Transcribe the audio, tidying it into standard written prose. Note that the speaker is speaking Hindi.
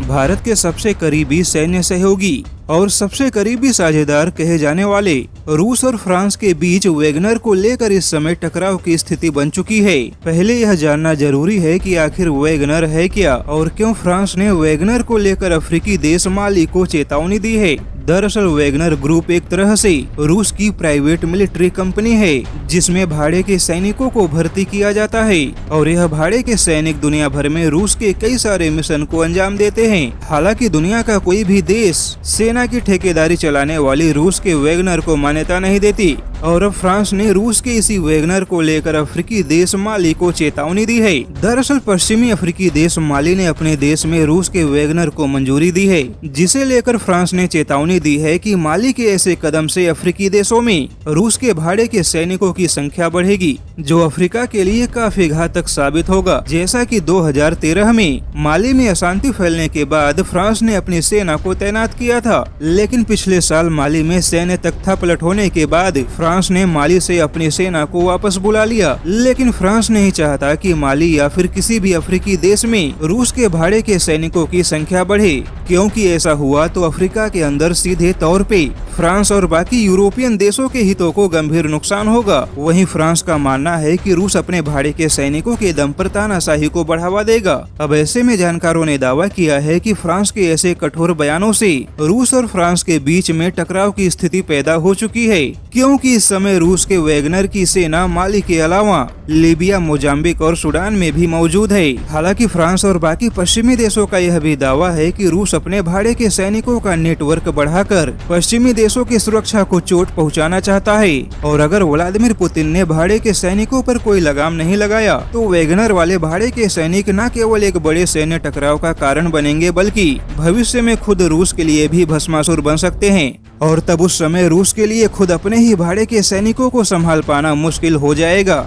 भारत के सबसे करीबी सैन्य सहयोगी और सबसे करीबी साझेदार कहे जाने वाले रूस और फ्रांस के बीच वैगनर को लेकर इस समय टकराव की स्थिति बन चुकी है। पहले यह जानना जरूरी है कि आखिर वैगनर है क्या और क्यों फ्रांस ने वैगनर को लेकर अफ्रीकी देश माली को चेतावनी दी है। दरअसल वैगनर ग्रुप एक तरह से रूस की प्राइवेट मिलिट्री कंपनी है, जिसमें भाड़े के सैनिकों को भर्ती किया जाता है और यह भाड़े के सैनिक दुनिया भर में रूस के कई सारे मिशन को अंजाम देते हैं। हालांकि दुनिया का कोई भी देश सेना की ठेकेदारी चलाने वाली रूस के वैगनर को मान्यता नहीं देती और अब फ्रांस ने रूस के इसी वैगनर को लेकर अफ्रीकी देश माली को चेतावनी दी है। दरअसल पश्चिमी अफ्रीकी देश माली ने अपने देश में रूस के वैगनर को मंजूरी दी है, जिसे लेकर फ्रांस ने चेतावनी दी है कि माली के ऐसे कदम से अफ्रीकी देशों में रूस के भाड़े के सैनिकों की संख्या बढ़ेगी, जो अफ्रीका के लिए काफी घातक साबित होगा। जैसा कि 2013 में माली में अशांति फैलने के बाद फ्रांस ने अपनी सेना को तैनात किया था, लेकिन पिछले साल माली में सैन्य तख्तापलट होने के बाद फ्रांस ने माली से अपनी सेना को वापस बुला लिया। लेकिन फ्रांस नहीं चाहता कि माली या फिर किसी भी अफ्रीकी देश में रूस के भाड़े के सैनिकों की संख्या बढ़े, क्योंकि ऐसा हुआ तो अफ्रीका के अंदर सीधे तौर पे फ्रांस और बाकी यूरोपियन देशों के हितों को गंभीर नुकसान होगा। वहीं फ्रांस का मानना है कि रूस अपने भाड़े के सैनिकों के दम पर तानाशाही को बढ़ावा देगा। अब ऐसे में जानकारों ने दावा किया है कि फ्रांस के ऐसे कठोर बयानों से रूस और फ्रांस के बीच में टकराव की स्थिति पैदा हो चुकी है, क्योंकि इस समय रूस के वैगनर की सेना माली के अलावा लीबिया, मोजाम्बिक और सूडान में भी मौजूद है। हालांकि फ्रांस और बाकी पश्चिमी देशों का यह भी दावा है कि रूस अपने भाड़े के सैनिकों का नेटवर्क बढ़ाकर पश्चिमी देशों की सुरक्षा को चोट पहुंचाना चाहता है और अगर व्लादिमीर पुतिन ने भाड़े के सैनिकों पर कोई लगाम नहीं लगाया तो वैगनर वाले भाड़े के सैनिक न केवल एक बड़े सैन्य टकराव का कारण बनेंगे, बल्कि भविष्य में खुद रूस के लिए भी भस्मासुर बन सकते हैं और तब उस समय रूस के लिए खुद अपने ही भाड़े के सैनिकों को संभाल पाना मुश्किल हो जाएगा।